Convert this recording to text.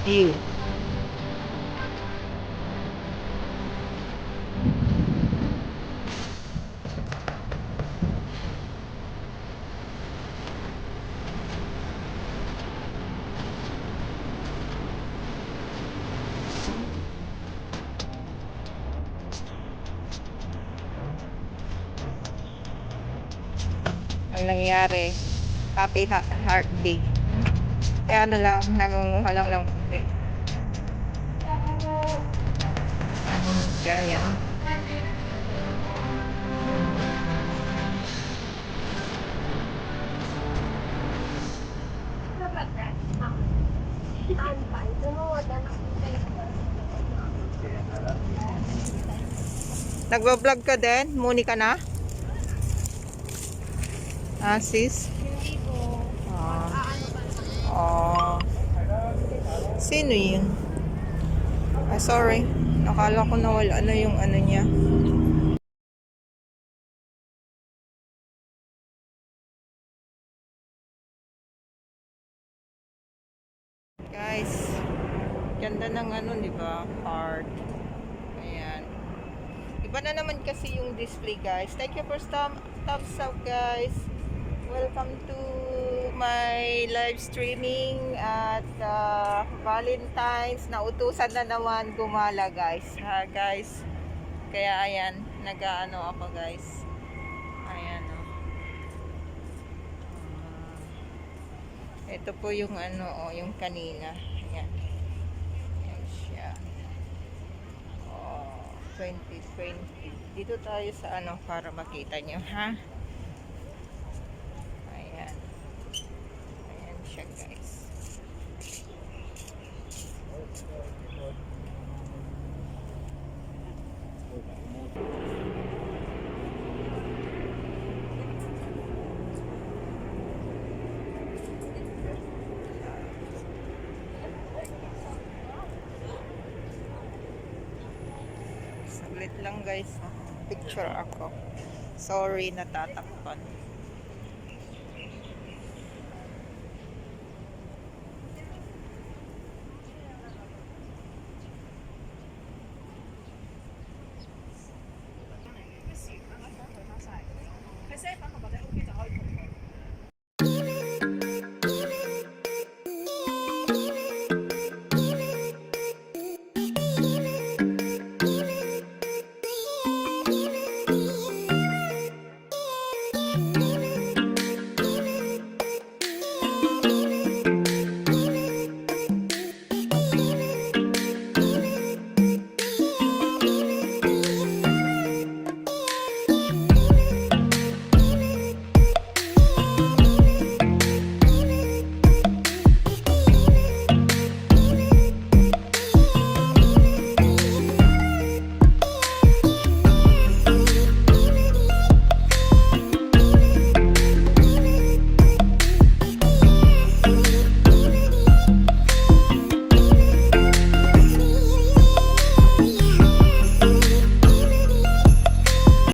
Ew. Ang nangyari, happy heart day. Kaya ano lang, nangunguha lang ng puti. Ganyan. Nagbablog ka din? Muni ka na? Ah, sis? Hindi po. Ah. Oh. Sino yun? Ah, sorry. Nakala ko nawala na yung ano niya. Guys, ganda ng ano, di ba? Heart. Ayan. Iba na naman kasi yung display, guys. Thank you for thumbs up, guys. Welcome to my live streaming at Valentine's. Nautusan na naman gumala, guys. Ha, guys. Kaya ayan, nag-ano ako, guys. Ayan, oh. Ito po yung ano, oh, yung kanina. Ayan. Ayan siya. Oh, 2020. Dito tayo sa ano para makita nyo, ha? Ayan. Ayan siya, guys. Saglit lang, guys. Picture ako. Sorry, natatakpan.